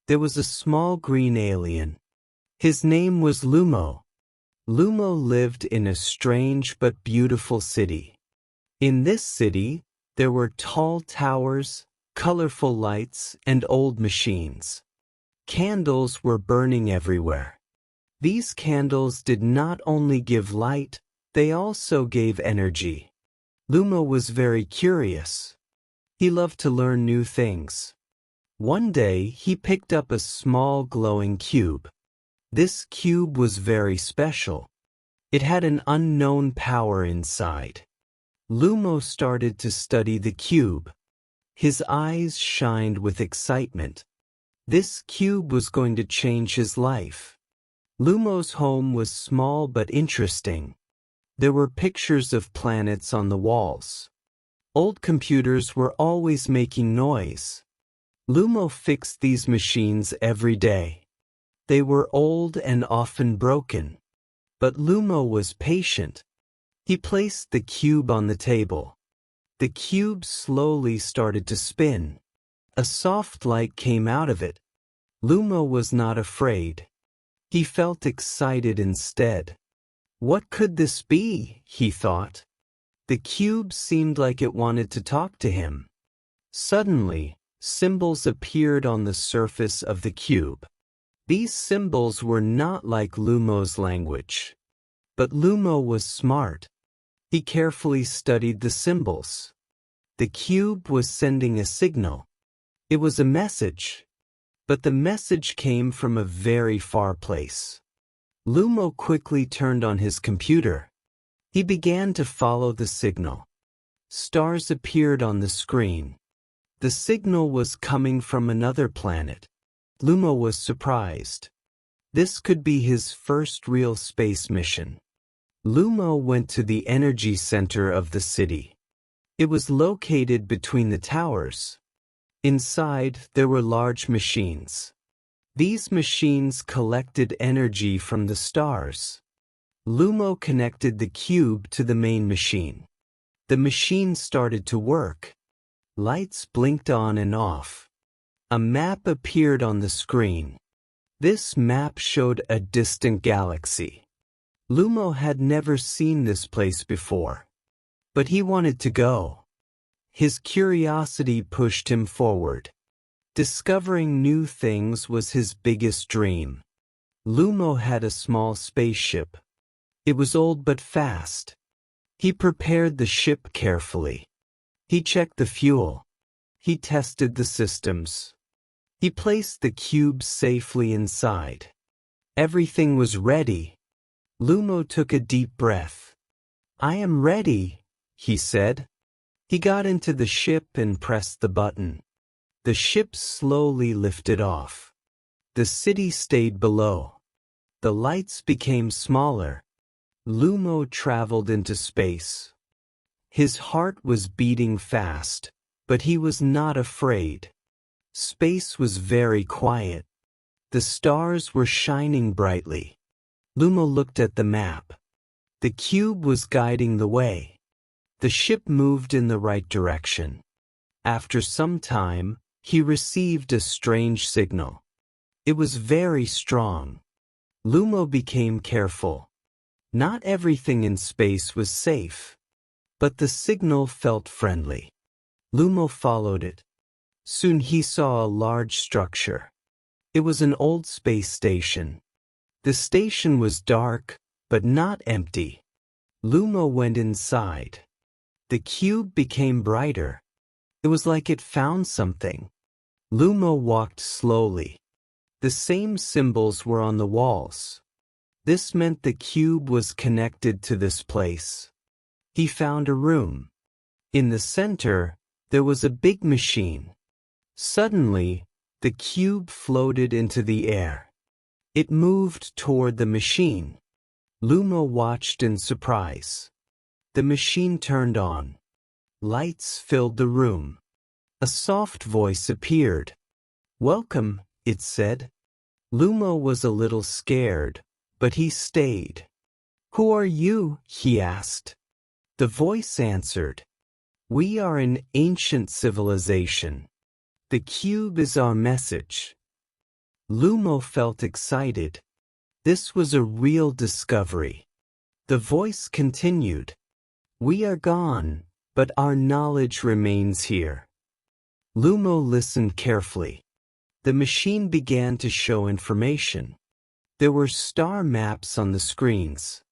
there was a small green alien. His name was Lumo. Lumo lived in a strange but beautiful city. In this city, there were tall towers, colorful lights, and old machines. Candles were burning everywhere. These candles did not only give light, they also gave energy. Lumo was very curious. He loved to learn new things. One day, he picked up a small glowing cube. This cube was very special. It had an unknown power inside. Lumo started to study the cube. His eyes shined with excitement. This cube was going to change his life. Lumo's home was small but interesting. There were pictures of planets on the walls. Old computers were always making noise. Lumo fixed these machines every day. They were old and often broken. But Lumo was patient. He placed the cube on the table. The cube slowly started to spin. A soft light came out of it. Lumo was not afraid. He felt excited instead. What could this be? He thought. The cube seemed like it wanted to talk to him. Suddenly, symbols appeared on the surface of the cube. These symbols were not like Lumo's language. But Lumo was smart. He carefully studied the symbols. The cube was sending a signal. It was a message. But the message came from a very far place. Lumo quickly turned on his computer. He began to follow the signal. Stars appeared on the screen. The signal was coming from another planet. Lumo was surprised. This could be his first real space mission. Lumo went to the energy center of the city. It was located between the towers. Inside, there were large machines. These machines collected energy from the stars. Lumo connected the cube to the main machine. The machine started to work. Lights blinked on and off. A map appeared on the screen. This map showed a distant galaxy. Lumo had never seen this place before. But he wanted to go. His curiosity pushed him forward. Discovering new things was his biggest dream. Lumo had a small spaceship. It was old but fast. He prepared the ship carefully. He checked the fuel. He tested the systems. He placed the cube safely inside. Everything was ready. Lumo took a deep breath. "I am ready," he said. He got into the ship and pressed the button. The ship slowly lifted off. The city stayed below. The lights became smaller. Lumo traveled into space. His heart was beating fast, but he was not afraid. Space was very quiet. The stars were shining brightly. Lumo looked at the map. The cube was guiding the way. The ship moved in the right direction. After some time, he received a strange signal. It was very strong. Lumo became careful. Not everything in space was safe. But the signal felt friendly. Lumo followed it. Soon he saw a large structure. It was an old space station. The station was dark, but not empty. Lumo went inside. The cube became brighter. It was like it found something. Lumo walked slowly. The same symbols were on the walls. This meant the cube was connected to this place. He found a room. In the center, there was a big machine. Suddenly, the cube floated into the air. It moved toward the machine. Lumo watched in surprise. The machine turned on. Lights filled the room. A soft voice appeared. "Welcome," it said. Lumo was a little scared, but he stayed. "Who are you?" he asked. The voice answered, "We are an ancient civilization. The cube is our message." Lumo felt excited. This was a real discovery. The voice continued. We are gone, but our knowledge remains here. Lumo listened carefully. The machine began to show information. There were star maps on the screens.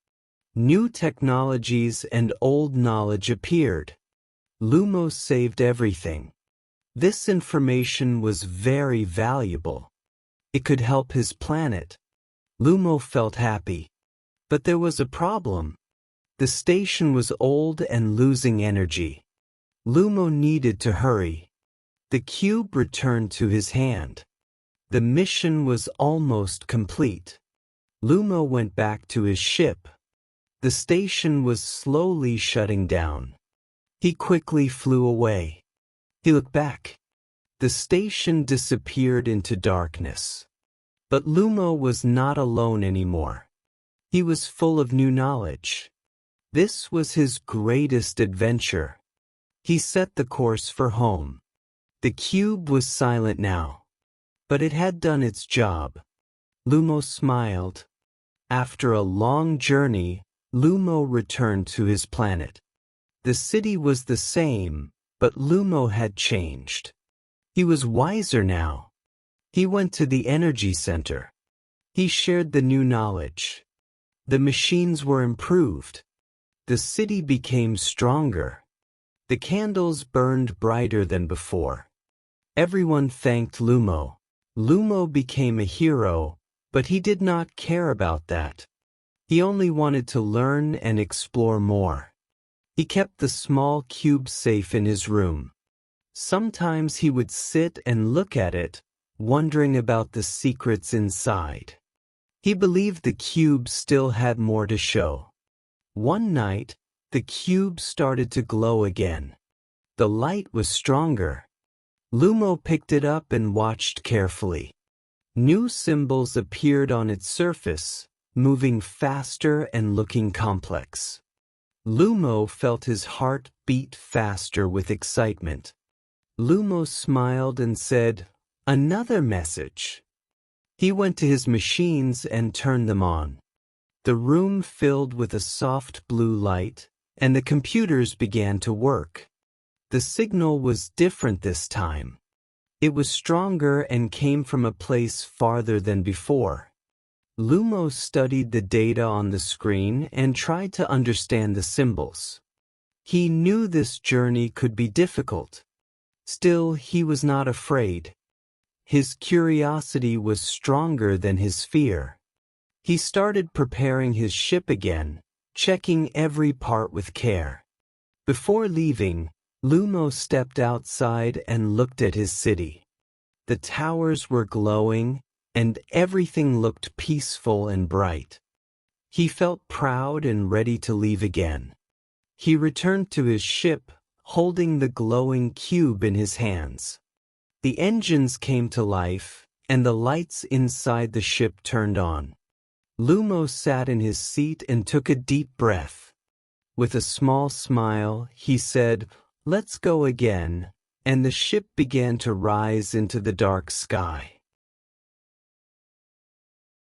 New technologies and old knowledge appeared. Lumo saved everything. This information was very valuable. It could help his planet. Lumo felt happy. But there was a problem. The station was old and losing energy. Lumo needed to hurry. The cube returned to his hand. The mission was almost complete. Lumo went back to his ship. The station was slowly shutting down. He quickly flew away. He looked back. The station disappeared into darkness. But Lumo was not alone anymore. He was full of new knowledge. This was his greatest adventure. He set the course for home. The cube was silent now. But it had done its job. Lumo smiled. After a long journey, Lumo returned to his planet. The city was the same, but Lumo had changed. He was wiser now. He went to the energy center. He shared the new knowledge. The machines were improved. The city became stronger. The candles burned brighter than before. Everyone thanked Lumo. Lumo became a hero, but he did not care about that. He only wanted to learn and explore more. He kept the small cube safe in his room. Sometimes he would sit and look at it, wondering about the secrets inside. He believed the cube still had more to show. One night, the cube started to glow again. The light was stronger. Lumo picked it up and watched carefully. New symbols appeared on its surface, moving faster and looking complex. Lumo felt his heart beat faster with excitement. Lumo smiled and said, "Another message." He went to his machines and turned them on. The room filled with a soft blue light, and the computers began to work. The signal was different this time. It was stronger and came from a place farther than before. Lumo studied the data on the screen and tried to understand the symbols. He knew this journey could be difficult. Still, he was not afraid. His curiosity was stronger than his fear. He started preparing his ship again, checking every part with care. Before leaving, Lumo stepped outside and looked at his city. The towers were glowing, and everything looked peaceful and bright. He felt proud and ready to leave again. He returned to his ship, holding the glowing cube in his hands. The engines came to life, and the lights inside the ship turned on. Lumo sat in his seat and took a deep breath. With a small smile, he said, "Let's go again," and the ship began to rise into the dark sky.